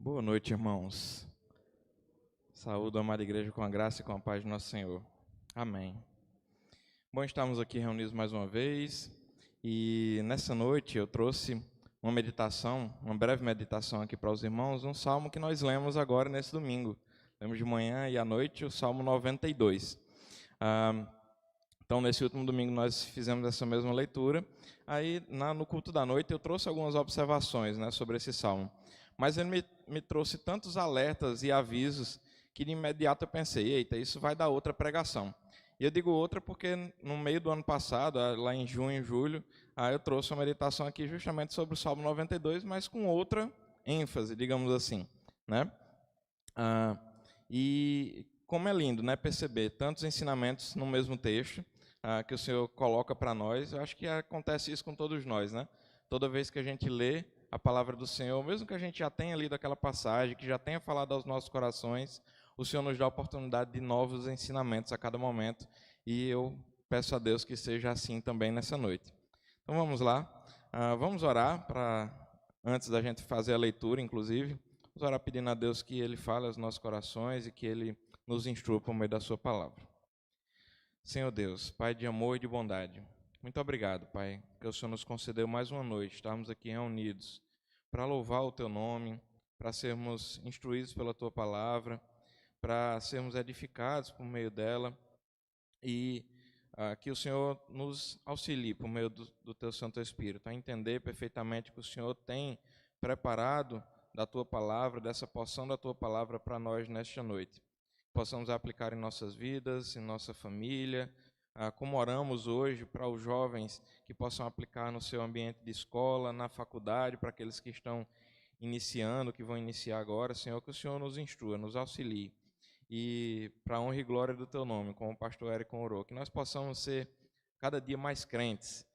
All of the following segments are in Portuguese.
Boa noite, irmãos. Saúdo a amada igreja com a graça e com a paz de nosso Senhor. Amém. Bom, estamos aqui reunidos mais uma vez e nessa noite eu trouxe uma meditação, uma breve meditação aqui para os irmãos, um salmo que nós lemos agora nesse domingo. Lemos de manhã e à noite o Salmo 92. Então, nesse último domingo nós fizemos essa mesma leitura. Aí, no culto da noite, eu trouxe algumas observações, sobre esse salmo. Mas ele me trouxe tantos alertas e avisos que de imediato eu pensei, eita, isso vai dar outra pregação. E eu digo outra porque no meio do ano passado, lá em junho e julho, eu trouxe uma meditação aqui justamente sobre o Salmo 92, mas com outra ênfase, digamos assim, né? E como é lindo, perceber tantos ensinamentos no mesmo texto que o Senhor coloca para nós. Eu acho que acontece isso com todos nós, Toda vez que a gente lê a palavra do Senhor, mesmo que a gente já tenha lido aquela passagem, que já tenha falado aos nossos corações, o Senhor nos dá a oportunidade de novos ensinamentos a cada momento, e eu peço a Deus que seja assim também nessa noite. Então vamos lá, vamos orar antes da gente fazer a leitura, inclusive, vamos orar pedindo a Deus que Ele fale aos nossos corações e que Ele nos instrua por meio da sua palavra. Senhor Deus, Pai de amor e de bondade, muito obrigado, Pai, que o Senhor nos concedeu mais uma noite, estarmos aqui reunidos para louvar o Teu nome, para sermos instruídos pela Tua palavra, para sermos edificados por meio dela e que o Senhor nos auxilie por meio do Teu Santo Espírito a entender perfeitamente que o Senhor tem preparado da Tua palavra, dessa porção da Tua palavra para nós nesta noite. Possamos aplicar em nossas vidas, em nossa família, como oramos hoje para os jovens que possam aplicar no seu ambiente de escola, na faculdade, para aqueles que estão iniciando, que vão iniciar agora. Senhor, que o Senhor nos instrua, nos auxilie. E para a honra e glória do Teu nome, como o pastor Érico orou, que nós possamos ser cada dia mais crentes,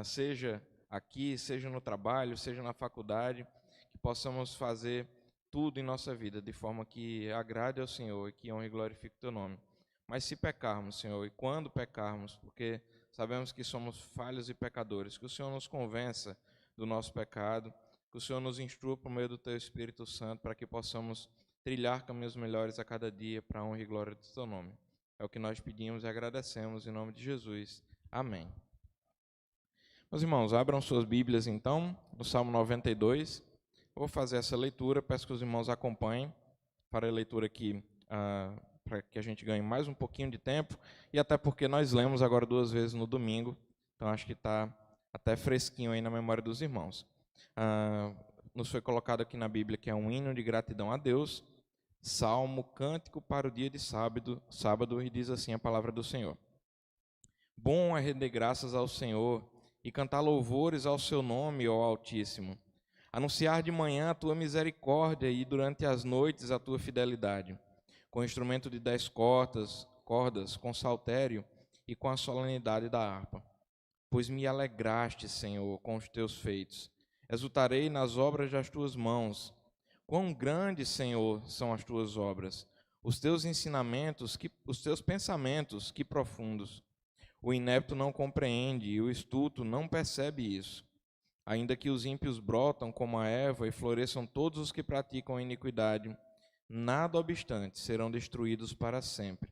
seja aqui, seja no trabalho, seja na faculdade, que possamos fazer tudo em nossa vida de forma que agrade ao Senhor e que honre e glorifique o Teu nome. Mas se pecarmos, Senhor, e quando pecarmos, porque sabemos que somos falhos e pecadores, que o Senhor nos convença do nosso pecado, que o Senhor nos instrua por meio do Teu Espírito Santo, para que possamos trilhar caminhos melhores a cada dia, para a honra e glória do Teu nome. É o que nós pedimos e agradecemos em nome de Jesus. Amém. Meus irmãos, abram suas Bíblias então, no Salmo 92. Eu vou fazer essa leitura, peço que os irmãos acompanhem para a leitura aqui, para que a gente ganhe mais um pouquinho de tempo, e até porque nós lemos agora 2 vezes no domingo, então acho que está até fresquinho aí na memória dos irmãos. Nos foi colocado aqui na Bíblia que é um hino de gratidão a Deus, salmo, cântico para o dia de sábado, e diz assim a palavra do Senhor. Bom é render graças ao Senhor e cantar louvores ao seu nome, ó Altíssimo. Anunciar de manhã a tua misericórdia e durante as noites a tua fidelidade, com instrumento de 10 cordas, com saltério e com a solenidade da harpa. Pois me alegraste, Senhor, com os teus feitos. Exultarei nas obras das tuas mãos. Quão grandes, Senhor, são as tuas obras, os teus ensinamentos, os teus pensamentos, que profundos. O inepto não compreende e o estulto não percebe isso. Ainda que os ímpios brotam como a erva e floresçam todos os que praticam a iniquidade, nada obstante serão destruídos para sempre.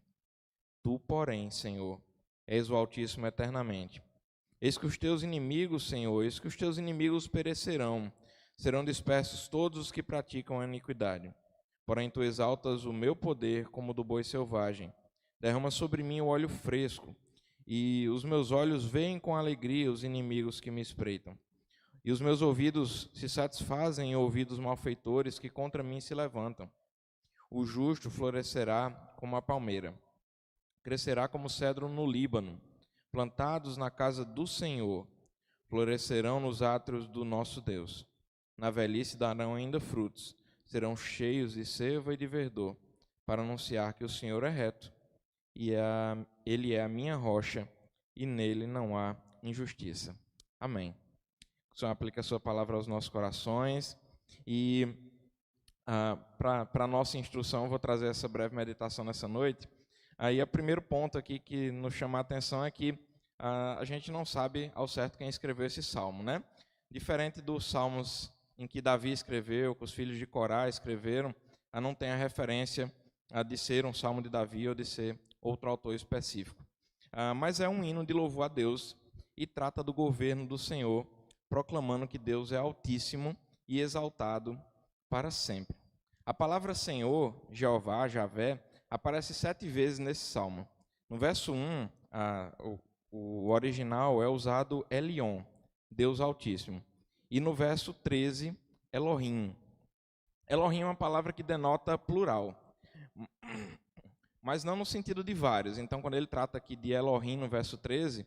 Tu, porém, Senhor, és o Altíssimo eternamente. Eis que os teus inimigos, Senhor, eis que os teus inimigos perecerão, serão dispersos todos os que praticam a iniquidade. Porém, tu exaltas o meu poder como o do boi selvagem. Derrama sobre mim o óleo fresco, e os meus olhos veem com alegria os inimigos que me espreitam. E os meus ouvidos se satisfazem em ouvir os malfeitores que contra mim se levantam. O justo florescerá como a palmeira, crescerá como cedro no Líbano. Plantados na casa do Senhor, florescerão nos átrios do nosso Deus. Na velhice darão ainda frutos, serão cheios de seiva e de verdor, para anunciar que o Senhor é reto, e Ele é a minha rocha, e nele não há injustiça. Amém. O Senhor aplica a sua palavra aos nossos corações, e para a nossa instrução, eu vou trazer essa breve meditação nessa noite. Aí o primeiro ponto aqui que nos chama a atenção é que a gente não sabe ao certo quem escreveu esse salmo, Diferente dos salmos em que Davi escreveu, que os filhos de Corá escreveram, não tem a referência de ser um salmo de Davi ou de ser outro autor específico. Mas é um hino de louvor a Deus e trata do governo do Senhor, proclamando que Deus é altíssimo e exaltado para sempre. A palavra Senhor, Jeová, Javé, aparece 7 vezes nesse salmo. No verso 1, o original é usado Elion, Deus Altíssimo. E no verso 13, Elohim. Elohim é uma palavra que denota plural, mas não no sentido de vários. Então, quando ele trata aqui de Elohim no verso 13,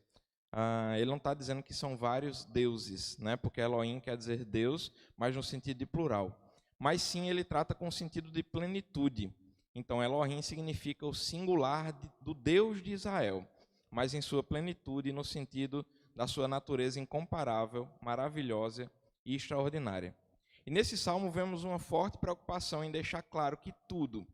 ele não está dizendo que são vários deuses, né? Porque Elohim quer dizer Deus, mas no sentido de plural. Mas sim, ele trata com o sentido de plenitude. Então, Elohim significa o singular do Deus de Israel, mas em sua plenitude, no sentido da sua natureza incomparável, maravilhosa e extraordinária. E nesse salmo vemos uma forte preocupação em deixar claro que tudo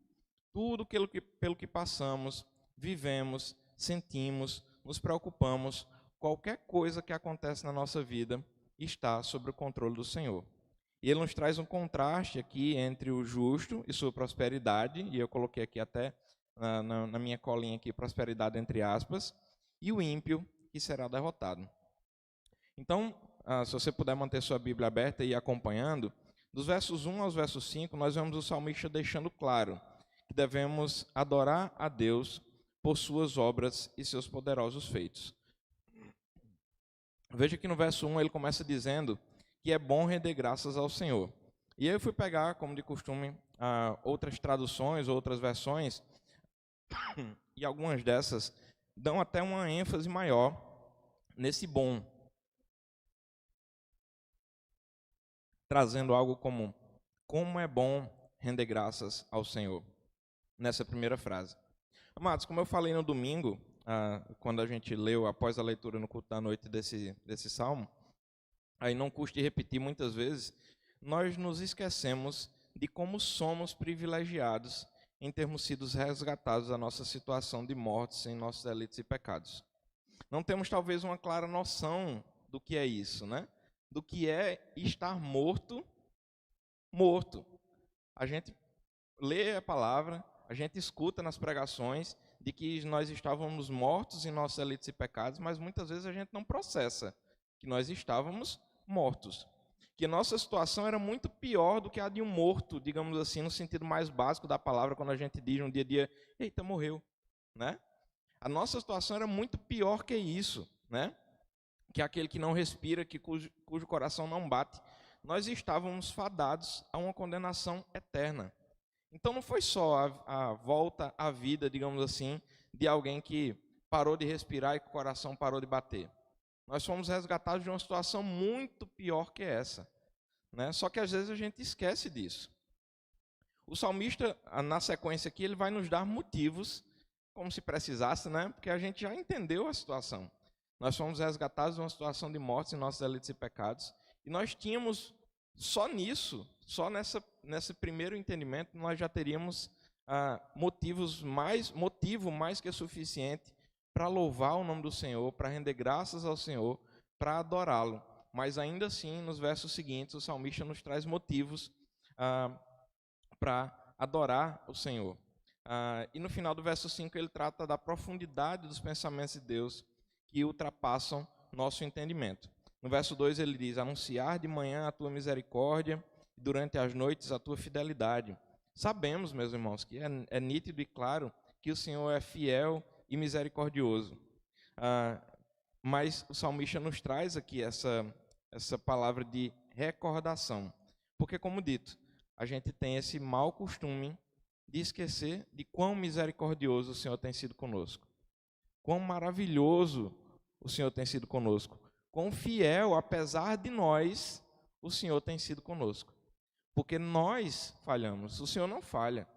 pelo que passamos, vivemos, sentimos, nos preocupamos, qualquer coisa que acontece na nossa vida está sob o controle do Senhor. E ele nos traz um contraste aqui entre o justo e sua prosperidade, e eu coloquei aqui até na minha colinha aqui, prosperidade entre aspas, e o ímpio que será derrotado. Então, se você puder manter sua Bíblia aberta e ir acompanhando, dos versos 1 aos versos 5, nós vemos o salmista deixando claro que devemos adorar a Deus por suas obras e seus poderosos feitos. Veja que no verso 1 ele começa dizendo que é bom render graças ao Senhor. E aí eu fui pegar, como de costume, outras traduções, outras versões, e algumas dessas dão até uma ênfase maior nesse bom, trazendo algo como é bom render graças ao Senhor, nessa primeira frase. Amados, como eu falei no domingo, quando a gente leu, após a leitura no culto da noite desse salmo, aí não custa repetir muitas vezes, nós nos esquecemos de como somos privilegiados em termos sido resgatados da nossa situação de morte em nossos delitos e pecados. Não temos talvez uma clara noção do que é isso, né? Do que é estar morto. A gente lê a palavra, a gente escuta nas pregações de que nós estávamos mortos em nossos delitos e pecados, mas muitas vezes a gente não processa que nós estávamos mortos. Que nossa situação era muito pior do que a de um morto, digamos assim, no sentido mais básico da palavra, quando a gente diz no dia a dia, eita, morreu, né? A nossa situação era muito pior que isso, né? Que aquele que não respira, cujo coração não bate. Nós estávamos fadados a uma condenação eterna. Então não foi só a volta à vida, digamos assim, de alguém que parou de respirar e que o coração parou de bater. Nós fomos resgatados de uma situação muito pior que essa, né? Só que às vezes a gente esquece disso. O salmista, na sequência aqui, ele vai nos dar motivos, como se precisasse, né? Porque a gente já entendeu a situação. Nós fomos resgatados de uma situação de morte em nossos delitos e pecados, e nós tínhamos, só nisso, só nesse primeiro entendimento, nós já teríamos motivo mais que suficiente para louvar o nome do Senhor, para render graças ao Senhor, para adorá-lo. Mas ainda assim, nos versos seguintes, o salmista nos traz motivos para adorar o Senhor. E no final do verso 5, ele trata da profundidade dos pensamentos de Deus que ultrapassam nosso entendimento. No verso 2 ele diz, anunciar de manhã a tua misericórdia, e durante as noites a tua fidelidade. Sabemos, meus irmãos, que é nítido e claro que o Senhor é fiel e misericordioso. Mas o salmista nos traz aqui essa palavra de recordação. Porque, como dito, a gente tem esse mau costume de esquecer de quão misericordioso o Senhor tem sido conosco. Quão maravilhoso o Senhor tem sido conosco. Quão fiel, apesar de nós, o Senhor tem sido conosco. Porque nós falhamos, o Senhor não falha.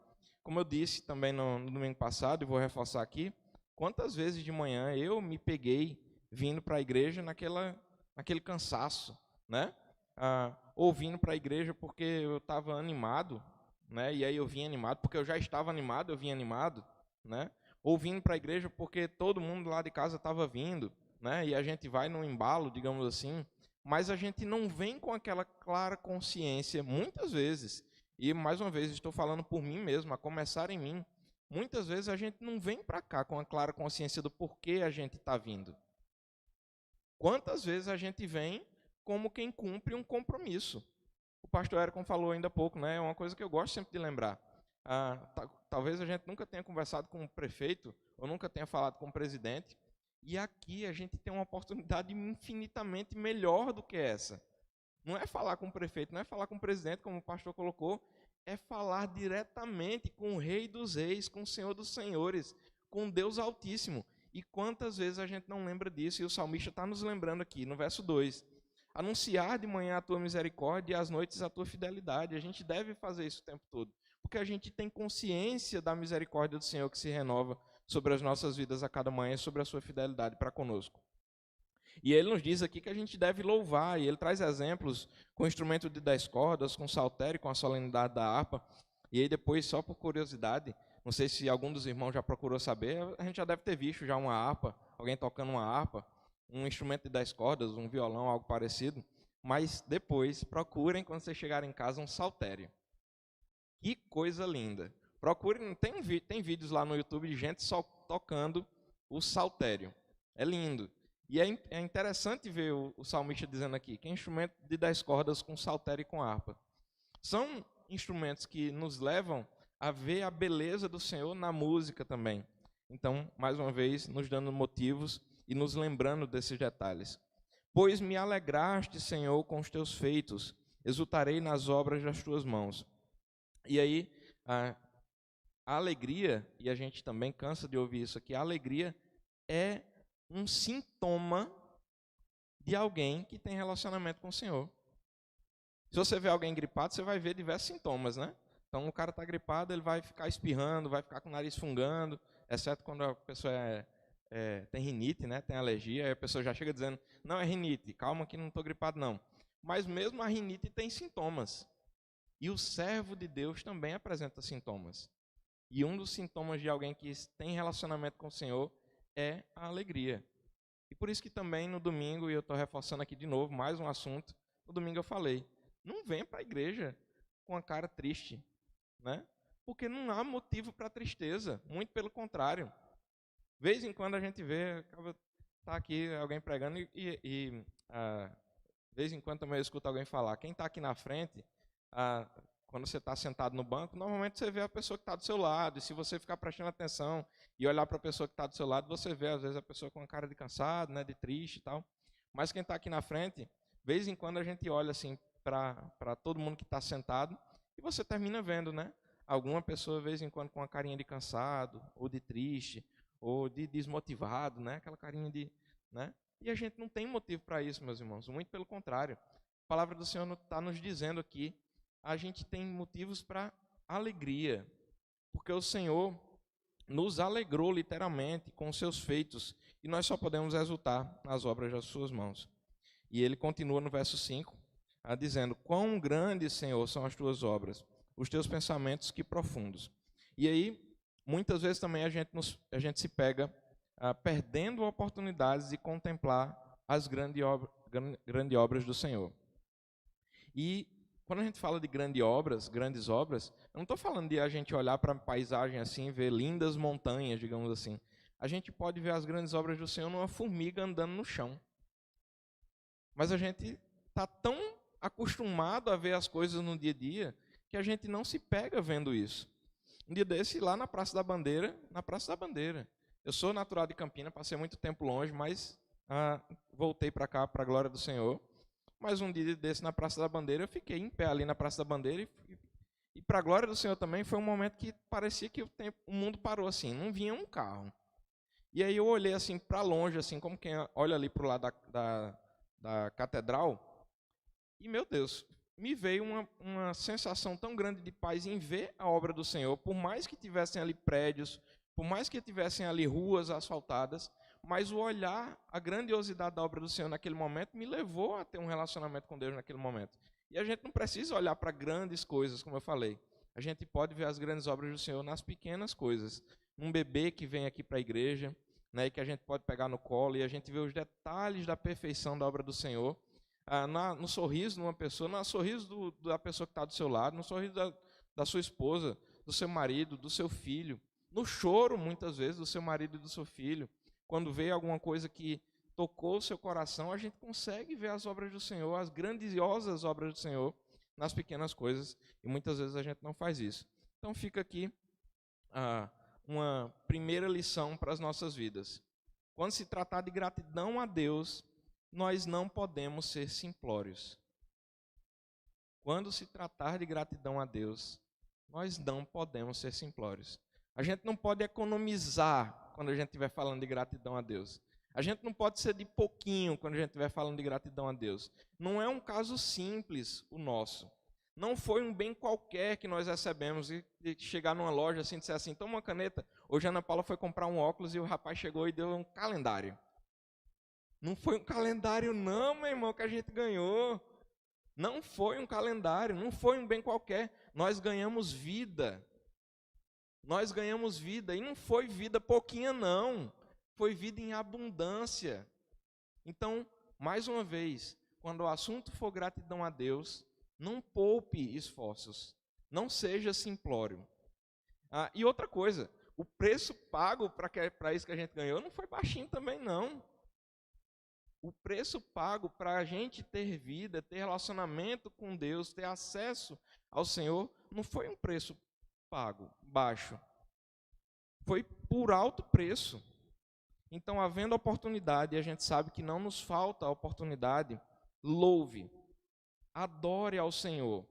Como eu disse também no domingo passado, e vou reforçar aqui, quantas vezes de manhã eu me peguei vindo para a igreja naquele cansaço, né? Ou vindo para a igreja porque eu estava animado, né? E aí eu vim animado, porque eu já estava animado, eu vim animado, né? Ou vindo para a igreja porque todo mundo lá de casa estava vindo, né? E a gente vai num embalo, digamos assim, mas a gente não vem com aquela clara consciência, muitas vezes, e mais uma vez estou falando por mim mesmo, a começar em mim, muitas vezes a gente não vem para cá com a clara consciência do porquê a gente está vindo. Quantas vezes a gente vem como quem cumpre um compromisso? O pastor Ericon falou ainda há pouco, né? É uma coisa que eu gosto sempre de lembrar. Talvez a gente nunca tenha conversado com o prefeito, ou nunca tenha falado com o presidente, e aqui a gente tem uma oportunidade infinitamente melhor do que essa. Não é falar com o prefeito, não é falar com o presidente, como o pastor colocou, é falar diretamente com o Rei dos Reis, com o Senhor dos Senhores, com Deus Altíssimo. E quantas vezes a gente não lembra disso, e o salmista está nos lembrando aqui, no verso 2. Anunciar de manhã a tua misericórdia e às noites a tua fidelidade. A gente deve fazer isso o tempo todo, porque a gente tem consciência da misericórdia do Senhor que se renova sobre as nossas vidas a cada manhã, sobre a sua fidelidade para conosco. E ele nos diz aqui que a gente deve louvar, e ele traz exemplos com o instrumento de 10 cordas, com o saltério, com a solenidade da harpa. E aí depois, só por curiosidade, não sei se algum dos irmãos já procurou saber, a gente já deve ter visto já uma harpa, alguém tocando uma harpa, um instrumento de 10 cordas, um violão, algo parecido. Mas depois, procurem, quando vocês chegarem em casa, um saltério. Que coisa linda. Procurem, tem vídeos lá no YouTube de gente só tocando o saltério. É lindo. E é interessante ver o salmista dizendo aqui que é instrumento de 10 cordas com saltério e com harpa. São instrumentos que nos levam a ver a beleza do Senhor na música também. Então, mais uma vez, nos dando motivos e nos lembrando desses detalhes. Pois me alegraste, Senhor, com os teus feitos, exultarei nas obras das tuas mãos. E aí, a alegria, e a gente também cansa de ouvir isso aqui, a alegria é um sintoma de alguém que tem relacionamento com o Senhor. Se você vê alguém gripado, você vai ver diversos sintomas, né? Então, o cara está gripado, ele vai ficar espirrando, vai ficar com o nariz fungando, exceto quando a pessoa tem rinite, né? Tem alergia, aí a pessoa já chega dizendo, não, é rinite, calma que não estou gripado não. Mas mesmo a rinite tem sintomas. E o servo de Deus também apresenta sintomas. E um dos sintomas de alguém que tem relacionamento com o Senhor é a alegria. E por isso que também no domingo, e eu estou reforçando aqui de novo, mais um assunto, no domingo eu falei, não vem para a igreja com a cara triste, né? Porque não há motivo para tristeza, muito pelo contrário. De vez em quando a gente vê, tá aqui alguém pregando de vez em quando também eu escuto alguém falar, quem está aqui na frente, quando você está sentado no banco, normalmente você vê a pessoa que está do seu lado, e se você ficar prestando atenção e olhar para a pessoa que está do seu lado, você vê às vezes a pessoa com a cara de cansado, né, de triste e tal. Mas quem está aqui na frente, de vez em quando a gente olha assim para todo mundo que está sentado, e você termina vendo, né, alguma pessoa de vez em quando com uma carinha de cansado, ou de triste, ou de desmotivado, né, aquela carinha de, né? E a gente não tem motivo para isso, meus irmãos, muito pelo contrário. A palavra do Senhor está nos dizendo aqui, a gente tem motivos para alegria, porque o Senhor nos alegrou literalmente com os seus feitos, e nós só podemos exultar nas obras das suas mãos. E ele continua no verso 5, dizendo, quão grandes, Senhor, são as tuas obras, os teus pensamentos que profundos. E aí, muitas vezes também a gente se pega perdendo oportunidades de contemplar as grandes obras do Senhor. E quando a gente fala de grandes obras, eu não estou falando de a gente olhar para a paisagem assim e ver lindas montanhas, digamos assim. A gente pode ver as grandes obras do Senhor numa formiga andando no chão. Mas a gente está tão acostumado a ver as coisas no dia a dia que a gente não se pega vendo isso. Um dia desse, lá na Praça da Bandeira, eu sou natural de Campinas, passei muito tempo longe, mas voltei para cá, para a glória do Senhor. Mas um dia desse na Praça da Bandeira, eu fiquei em pé ali na Praça da Bandeira e para a glória do Senhor também foi um momento que parecia que o mundo parou assim, não vinha um carro. E aí eu olhei assim para longe, assim como quem olha ali para o lado da catedral, e meu Deus, me veio uma sensação tão grande de paz em ver a obra do Senhor, por mais que tivessem ali prédios, por mais que tivessem ali ruas asfaltadas, mas o olhar, a grandiosidade da obra do Senhor naquele momento me levou a ter um relacionamento com Deus naquele momento. E a gente não precisa olhar para grandes coisas, como eu falei. A gente pode ver as grandes obras do Senhor nas pequenas coisas. Um bebê que vem aqui para a igreja, né, e que a gente pode pegar no colo, e a gente vê os detalhes da perfeição da obra do Senhor. no sorriso de uma pessoa, no sorriso da pessoa que está do seu lado, no sorriso da sua esposa, do seu marido, do seu filho, no choro, muitas vezes, do seu marido e do seu filho. Quando vê alguma coisa que tocou o seu coração, a gente consegue ver as obras do Senhor, as grandiosas obras do Senhor, nas pequenas coisas, e muitas vezes a gente não faz isso. Então fica aqui uma primeira lição para as nossas vidas. Quando se tratar de gratidão a Deus, nós não podemos ser simplórios. Quando se tratar de gratidão a Deus, nós não podemos ser simplórios. A gente não pode economizar quando a gente estiver falando de gratidão a Deus. A gente não pode ser de pouquinho quando a gente estiver falando de gratidão a Deus. Não é um caso simples o nosso. Não foi um bem qualquer que nós recebemos e chegar numa loja assim e disser assim, toma uma caneta. Hoje a Ana Paula foi comprar um óculos e o rapaz chegou e deu um calendário. Não foi um calendário não, meu irmão, que a gente ganhou. Não foi um calendário, não foi um bem qualquer. Nós ganhamos vida. Nós ganhamos vida. E não foi vida pouquinha não. Foi vida em abundância. Então, mais uma vez, quando o assunto for gratidão a Deus, não poupe esforços. Não seja simplório. E outra coisa, o preço pago para isso que a gente ganhou não foi baixinho também não. O preço pago para a gente ter vida, ter relacionamento com Deus, ter acesso ao Senhor, não foi um preço pago, baixo. Foi por alto preço. Então, havendo oportunidade, e a gente sabe que não nos falta a oportunidade, louve, adore ao Senhor,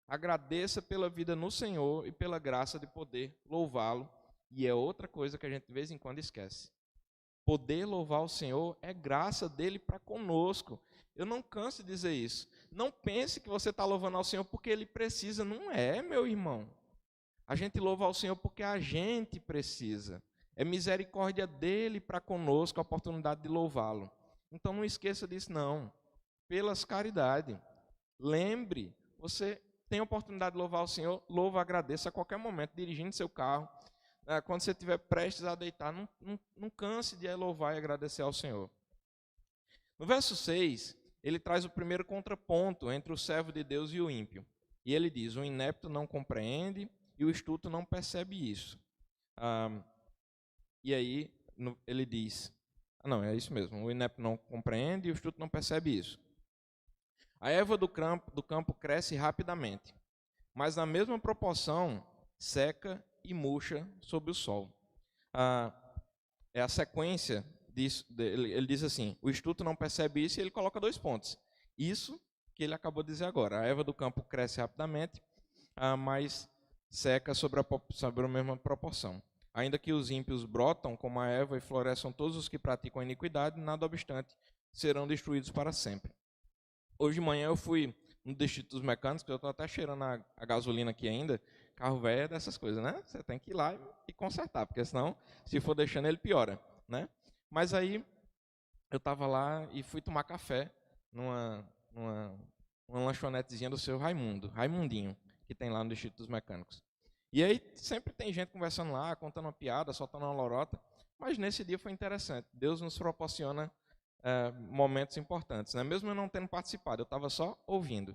agradeça pela vida no Senhor e pela graça de poder louvá-lo. E é outra coisa que a gente de vez em quando esquece. Poder louvar o Senhor é graça dele para conosco. Eu não canso de dizer isso. Não pense que você está louvando ao Senhor porque ele precisa. Não é, meu irmão. A gente louva ao Senhor porque a gente precisa. É misericórdia dele para conosco a oportunidade de louvá-lo. Então não esqueça disso não. Pelas caridades. Lembre, você tem a oportunidade de louvar o Senhor, louva, agradeça a qualquer momento, dirigindo seu carro. Quando você estiver prestes a deitar, não canse de louvar e agradecer ao Senhor. No verso 6, ele traz o primeiro contraponto entre o servo de Deus e o ímpio. E ele diz, o inepto não compreende e o estulto não percebe isso. E aí ele diz, não, é isso mesmo, o inepto não compreende e o estulto não percebe isso. A erva do campo cresce rapidamente, mas na mesma proporção seca e murcha sob o sol. É a sequência disso. Ele diz assim, o estulto não percebe isso e ele coloca 2 pontos. Isso que ele acabou de dizer agora. A erva do campo cresce rapidamente, mas seca sobre a mesma proporção. Ainda que os ímpios brotam como a erva e floresçam todos os que praticam a iniquidade, nada obstante, serão destruídos para sempre. Hoje de manhã eu fui no Distrito dos Mecânicos, eu estou até cheirando a gasolina aqui ainda. Carro velho é dessas coisas, né? Você tem que ir lá e consertar, porque senão, se for deixando, ele piora, né? Mas aí, eu estava lá e fui tomar café numa lanchonetezinha do seu Raimundinho, que tem lá no Distrito dos Mecânicos. E aí, sempre tem gente conversando lá, contando uma piada, soltando uma lorota, mas nesse dia foi interessante. Deus nos proporciona momentos importantes, né? Mesmo eu não tendo participado, eu estava só ouvindo.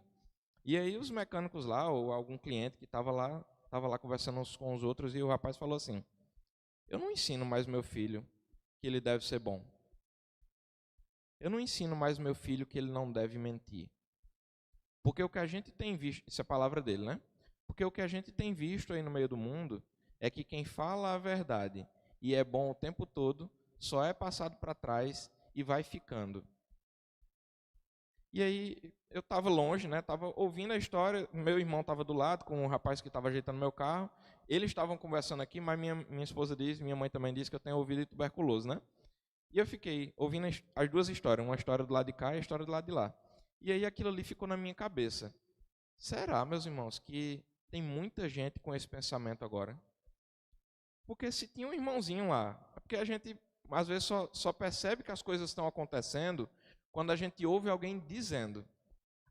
E aí os mecânicos lá, ou algum cliente que estava lá conversando uns com os outros, e o rapaz falou assim, eu não ensino mais meu filho que ele deve ser bom. Eu não ensino mais meu filho que ele não deve mentir. Porque o que a gente tem visto, isso é a palavra dele, né? Porque o que a gente tem visto aí no meio do mundo é que quem fala a verdade e é bom o tempo todo, só é passado para trás e vai ficando. E aí, eu estava longe, né? Estava ouvindo a história, meu irmão estava do lado com um rapaz que estava ajeitando meu carro. Eles estavam conversando aqui, mas minha esposa disse, minha mãe também disse que eu tenho ouvido de tuberculoso, né? E eu fiquei ouvindo as 2 histórias, uma história do lado de cá e a história do lado de lá. E aí aquilo ali ficou na minha cabeça. Será, meus irmãos, que tem muita gente com esse pensamento agora? Porque se tinha um irmãozinho lá, é porque a gente às vezes só percebe que as coisas estão acontecendo quando a gente ouve alguém dizendo.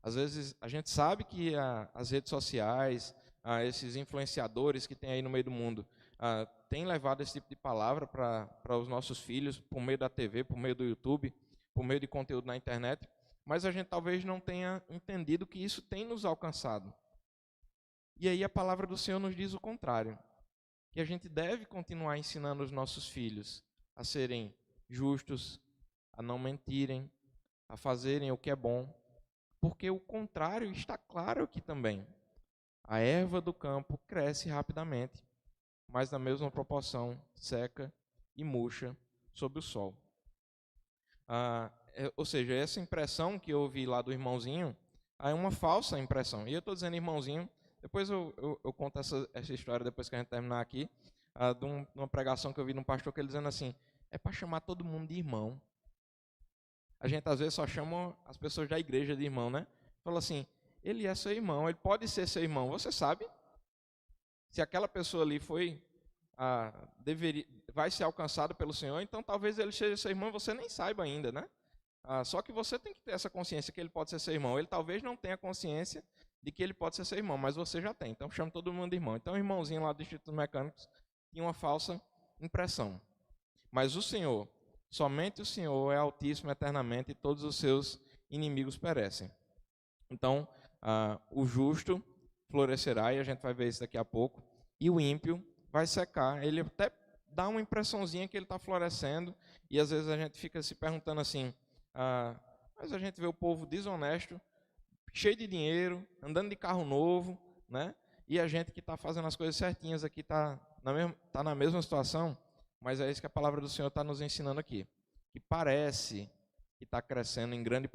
Às vezes a gente sabe que as redes sociais, esses influenciadores que tem aí no meio do mundo, têm levado esse tipo de palavra para os nossos filhos, por meio da TV, por meio do YouTube, por meio de conteúdo na internet. mas a gente talvez não tenha entendido que isso tem nos alcançado. E aí a palavra do Senhor nos diz o contrário, que a gente deve continuar ensinando os nossos filhos a serem justos, a não mentirem, a fazerem o que é bom, porque o contrário está claro aqui também. A erva do campo cresce rapidamente, mas na mesma proporção seca e murcha sob o sol. Ou seja, essa impressão que eu ouvi lá do irmãozinho é uma falsa impressão. E eu estou dizendo irmãozinho, depois eu conto essa história depois que a gente terminar aqui, de uma pregação que eu vi de um pastor que ele dizendo assim, é para chamar todo mundo de irmão. A gente às vezes só chama as pessoas da igreja de irmão, né? Fala assim, ele é seu irmão, ele pode ser seu irmão. Você sabe? Se aquela pessoa ali vai ser alcançado pelo Senhor, então talvez ele seja seu irmão e você nem saiba ainda, né? Só que você tem que ter essa consciência que ele pode ser seu irmão. Ele talvez não tenha consciência de que ele pode ser seu irmão, mas você já tem. Então chama todo mundo de irmão. Então o irmãozinho lá do Instituto Mecânicos tinha uma falsa impressão. Mas o Senhor, somente o Senhor é altíssimo eternamente e todos os seus inimigos perecem. Então, o justo florescerá, e a gente vai ver isso daqui a pouco, e o ímpio vai secar. Ele até dá uma impressãozinha que ele está florescendo, e às vezes a gente fica se perguntando assim, mas a gente vê o povo desonesto, cheio de dinheiro, andando de carro novo, né? E a gente que está fazendo as coisas certinhas aqui está na mesma situação, mas é isso que a palavra do Senhor está nos ensinando aqui, que parece que está crescendo em grande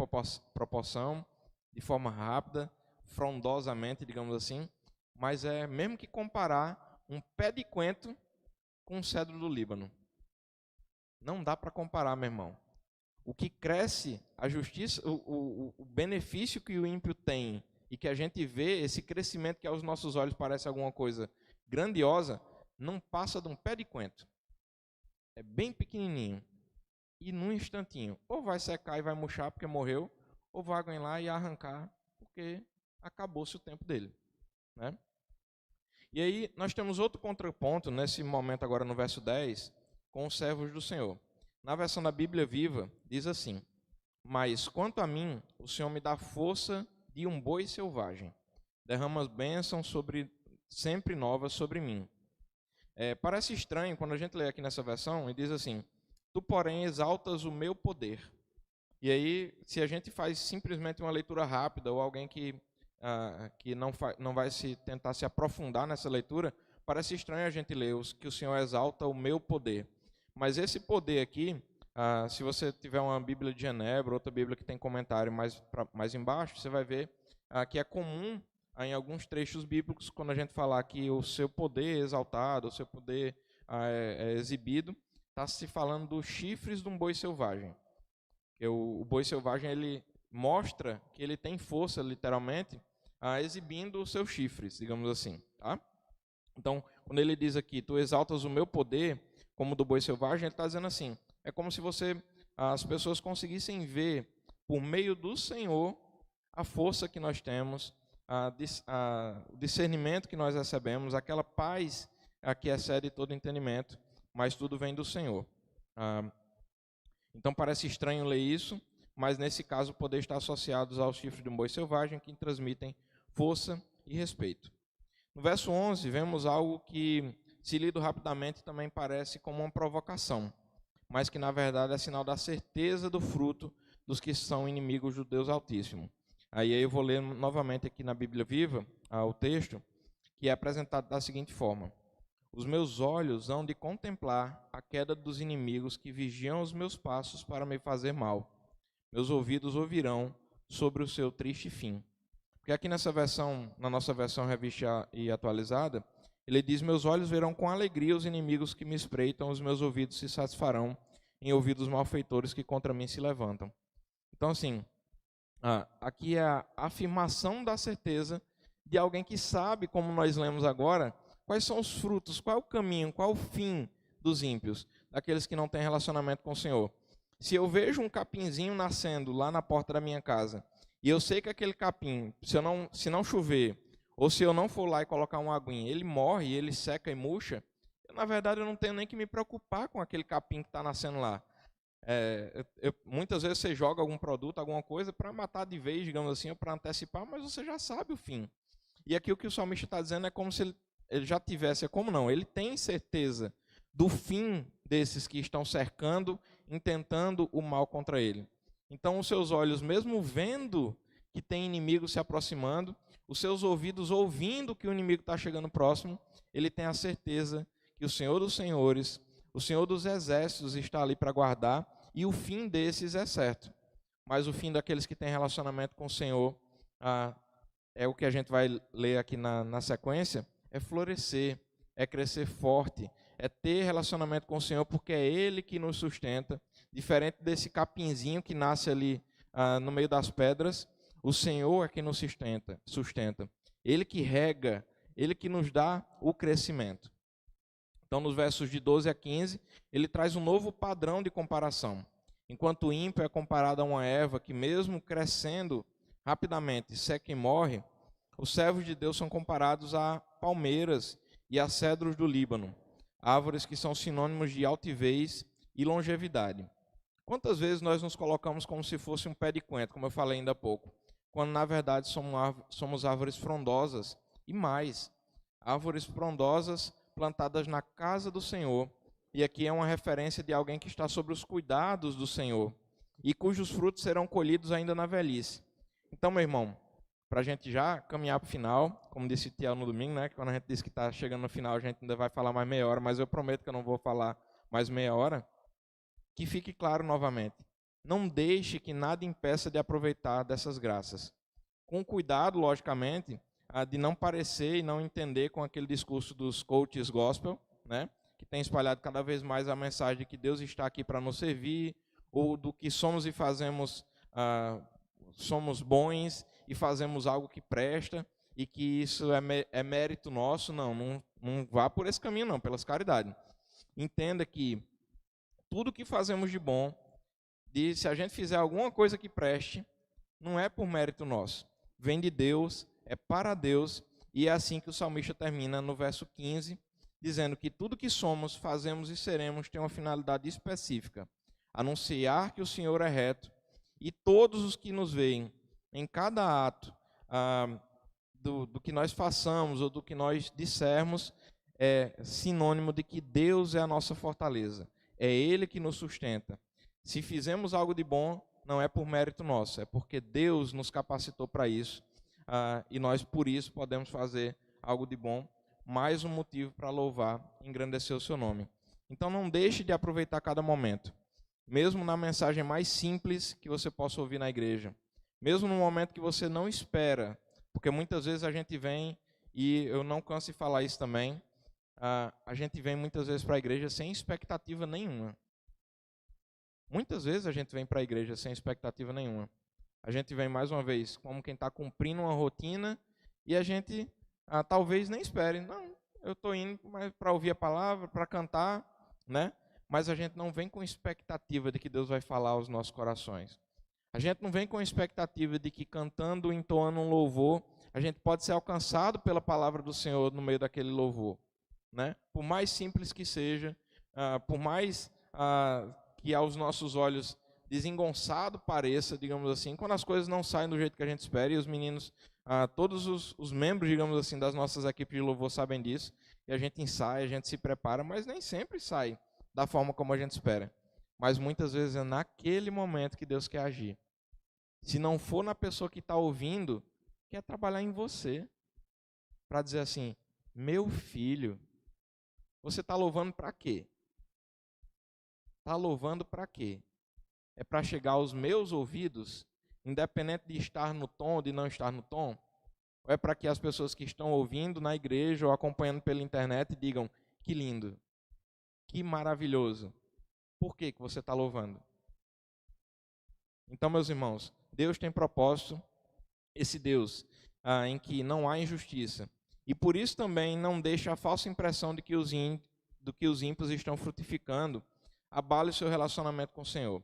proporção, de forma rápida, frondosamente, digamos assim, mas é mesmo que comparar um pé de coentro com um cedro do Líbano. Não dá para comparar, meu irmão. O que cresce, a justiça, o benefício que o ímpio tem e que a gente vê, esse crescimento que aos nossos olhos parece alguma coisa grandiosa, não passa de um pé de coentro. É bem pequenininho. E num instantinho, ou vai secar e vai murchar porque morreu, ou vai alguém lá e arrancar porque acabou-se o tempo dele, né? E aí nós temos outro contraponto nesse momento agora no verso 10, com os servos do Senhor. Na versão da Bíblia Viva, diz assim, mas quanto a mim, o Senhor me dá força de um boi selvagem, derrama bênçãos sempre novas sobre mim. Parece estranho quando a gente lê aqui nessa versão e diz assim, tu porém exaltas o meu poder. E aí, se a gente faz simplesmente uma leitura rápida, ou alguém que não vai tentar se aprofundar nessa leitura, parece estranho a gente ler que o Senhor exalta o meu poder. Mas esse poder aqui, se você tiver uma Bíblia de Genebra, outra Bíblia que tem comentário mais embaixo, você vai ver que é comum em alguns trechos bíblicos, quando a gente falar que o seu poder é exaltado, o seu poder é exibido, está se falando dos chifres de um boi selvagem. O boi selvagem ele mostra que ele tem força, literalmente, exibindo os seus chifres, digamos assim. Tá? Então, quando ele diz aqui, tu exaltas o meu poder, como do boi selvagem, ele está dizendo assim, é como se as pessoas conseguissem ver, por meio do Senhor, a força que nós temos, o discernimento que nós recebemos, aquela paz que excede todo entendimento, mas tudo vem do Senhor. Então parece estranho ler isso, mas nesse caso poder estar associados aos chifres de um boi selvagem que transmitem força e respeito. No verso 11 vemos algo que, se lido rapidamente, também parece como uma provocação, mas que na verdade é sinal da certeza do fruto dos que são inimigos do Deus Altíssimo. Aí eu vou ler novamente aqui na Bíblia Viva o texto, que é apresentado da seguinte forma. Os meus olhos hão de contemplar a queda dos inimigos que vigiam os meus passos para me fazer mal. Meus ouvidos ouvirão sobre o seu triste fim. Porque aqui nessa versão, na nossa versão revista e atualizada, ele diz, meus olhos verão com alegria os inimigos que me espreitam, os meus ouvidos se satisfarão em ouvir os malfeitores que contra mim se levantam. Então, assim, aqui é a afirmação da certeza de alguém que sabe, como nós lemos agora, quais são os frutos, qual é o caminho, qual é o fim dos ímpios, daqueles que não têm relacionamento com o Senhor. Se eu vejo um capinzinho nascendo lá na porta da minha casa, e eu sei que aquele capim, se não chover, ou se eu não for lá e colocar uma aguinha, ele morre, ele seca e murcha, na verdade eu não tenho nem que me preocupar com aquele capim que está nascendo lá. Muitas vezes você joga algum produto, alguma coisa, para matar de vez, digamos assim, ou para antecipar, mas você já sabe o fim. E aqui o que o salmista está dizendo é como se ele já tivesse, como não, ele tem certeza do fim desses que estão cercando, intentando o mal contra ele. Então os seus olhos, mesmo vendo que tem inimigo se aproximando, os seus ouvidos ouvindo que o inimigo está chegando próximo, ele tem a certeza que o Senhor dos Senhores, o Senhor dos Exércitos está ali para guardar, e o fim desses é certo. Mas o fim daqueles que têm relacionamento com o Senhor, é o que a gente vai ler aqui na sequência, é florescer, é crescer forte, é ter relacionamento com o Senhor, porque é Ele que nos sustenta. Diferente desse capinzinho que nasce ali no meio das pedras, o Senhor é quem nos sustenta. Ele que rega, Ele que nos dá o crescimento. Então, nos versos de 12 a 15, ele traz um novo padrão de comparação. Enquanto o ímpio é comparado a uma erva que, mesmo crescendo rapidamente, seca e morre, os servos de Deus são comparados a palmeiras e a cedros do Líbano, árvores que são sinônimos de altivez e longevidade. Quantas vezes nós nos colocamos como se fosse um pé de coentro, como eu falei ainda há pouco, quando na verdade somos árvores frondosas e mais, árvores frondosas plantadas na casa do Senhor, e aqui é uma referência de alguém que está sobre os cuidados do Senhor, e cujos frutos serão colhidos ainda na velhice. Então, meu irmão, para a gente já caminhar para o final, como disse o Tiel no domingo, né, que quando a gente disse que está chegando no final, a gente ainda vai falar mais meia hora, mas eu prometo que eu não vou falar mais meia hora, que fique claro novamente, não deixe que nada impeça de aproveitar dessas graças. Com cuidado, logicamente, de não parecer e não entender com aquele discurso dos coaches gospel, né, que tem espalhado cada vez mais a mensagem de que Deus está aqui para nos servir, ou do que somos e fazemos, somos bons e fazemos algo que presta, e que isso é mérito nosso. Não vá por esse caminho não, pelas caridades. Entenda que tudo que fazemos de bom, se a gente fizer alguma coisa que preste, não é por mérito nosso, vem de Deus, é para Deus, e é assim que o salmista termina no verso 15, dizendo que tudo que somos, fazemos e seremos tem uma finalidade específica, anunciar que o Senhor é reto, e todos os que nos veem, em cada ato do que nós façamos ou do que nós dissermos, é sinônimo de que Deus é a nossa fortaleza, é Ele que nos sustenta. Se fizemos algo de bom, não é por mérito nosso, é porque Deus nos capacitou para isso, e nós, por isso, podemos fazer algo de bom, mais um motivo para louvar e engrandecer o seu nome. Então, não deixe de aproveitar cada momento, mesmo na mensagem mais simples que você possa ouvir na igreja, mesmo no momento que você não espera, porque muitas vezes a gente vem, e eu não canso de falar isso também, a gente vem muitas vezes para a igreja sem expectativa nenhuma. Muitas vezes a gente vem para a igreja sem expectativa nenhuma. A gente vem, mais uma vez, como quem está cumprindo uma rotina, e a gente talvez nem espere. Não, eu estou indo para ouvir a palavra, para cantar, né? Mas a gente não vem com expectativa de que Deus vai falar aos nossos corações. A gente não vem com expectativa de que cantando, entoando um louvor, a gente pode ser alcançado pela palavra do Senhor no meio daquele louvor, né? Por mais simples que seja, por mais que aos nossos olhos desengonçado pareça, digamos assim, quando as coisas não saem do jeito que a gente espera, e os meninos, todos os membros, digamos assim, das nossas equipes de louvor sabem disso, e a gente ensaia, a gente se prepara, mas nem sempre sai da forma como a gente espera. Mas muitas vezes é naquele momento que Deus quer agir. Se não for na pessoa que está ouvindo, quer trabalhar em você, para dizer assim, meu filho, você está louvando para quê? Está louvando para quê? É para chegar aos meus ouvidos, independente de estar no tom ou de não estar no tom? Ou é para que as pessoas que estão ouvindo na igreja ou acompanhando pela internet digam, que lindo, que maravilhoso. Por que você está louvando? Então, meus irmãos, Deus tem propósito, esse Deus em que não há injustiça. E por isso também não deixa a falsa impressão de que os ímpios estão frutificando, abale o seu relacionamento com o Senhor.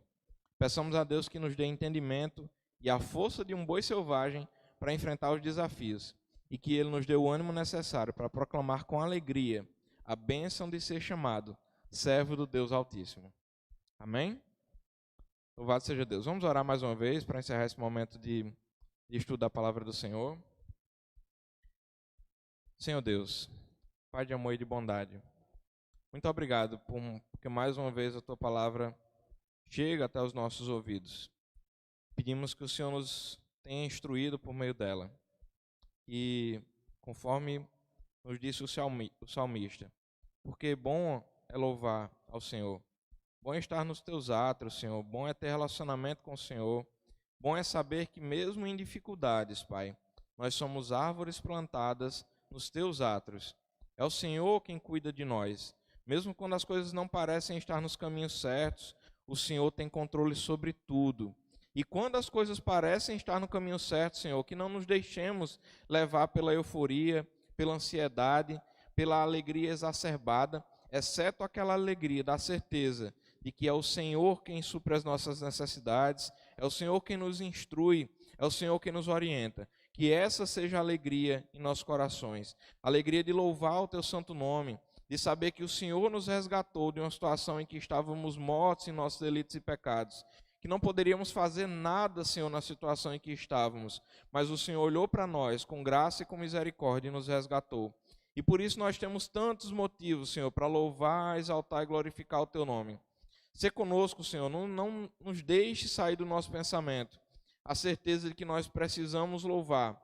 Peçamos a Deus que nos dê entendimento e a força de um boi selvagem para enfrentar os desafios, e que Ele nos dê o ânimo necessário para proclamar com alegria a bênção de ser chamado servo do Deus Altíssimo. Amém? Louvado seja Deus. Vamos orar mais uma vez para encerrar esse momento de estudo da palavra do Senhor. Senhor Deus, Pai de amor e de bondade, muito obrigado porque mais uma vez a Tua palavra chega até os nossos ouvidos. Pedimos que o Senhor nos tenha instruído por meio dela. E conforme nos disse o salmista, porque bom é louvar ao Senhor. Bom é estar nos Teus átrios, Senhor. Bom é ter relacionamento com o Senhor. Bom é saber que mesmo em dificuldades, Pai, nós somos árvores plantadas nos Teus átrios. É o Senhor quem cuida de nós. Mesmo quando as coisas não parecem estar nos caminhos certos, o Senhor tem controle sobre tudo. E quando as coisas parecem estar no caminho certo, Senhor, que não nos deixemos levar pela euforia, pela ansiedade, pela alegria exacerbada, exceto aquela alegria da certeza de que é o Senhor quem supre as nossas necessidades, é o Senhor quem nos instrui, é o Senhor quem nos orienta. Que essa seja a alegria em nossos corações, a alegria de louvar o Teu santo nome, de saber que o Senhor nos resgatou de uma situação em que estávamos mortos em nossos delitos e pecados, que não poderíamos fazer nada, Senhor, na situação em que estávamos, mas o Senhor olhou para nós com graça e com misericórdia e nos resgatou. E por isso nós temos tantos motivos, Senhor, para louvar, exaltar e glorificar o Teu nome. Sê conosco, Senhor, não nos deixe sair do nosso pensamento a certeza de que nós precisamos louvar,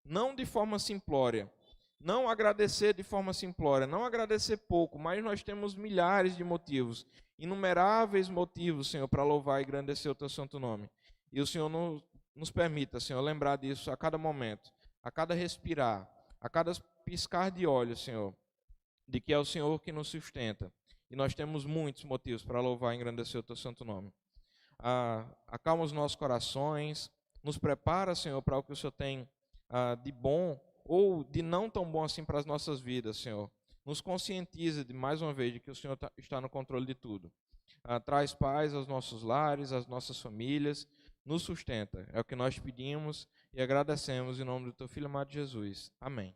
não de forma simplória, não agradecer de forma simplória, não agradecer pouco, mas nós temos milhares de motivos, inumeráveis motivos, Senhor, para louvar e engrandecer o Teu santo nome. E o Senhor nos permita, Senhor, lembrar disso a cada momento, a cada respirar, a cada piscar de olhos, Senhor, de que é o Senhor que nos sustenta. E nós temos muitos motivos para louvar e engrandecer o Teu santo nome. Acalma os nossos corações, nos prepara, Senhor, para o que o Senhor tem de bom ou de não tão bom assim para as nossas vidas, Senhor. Nos conscientiza de mais uma vez de que o Senhor está no controle de tudo. Traz paz aos nossos lares, às nossas famílias, nos sustenta. É o que nós pedimos e agradecemos em nome do Teu Filho amado Jesus. Amém.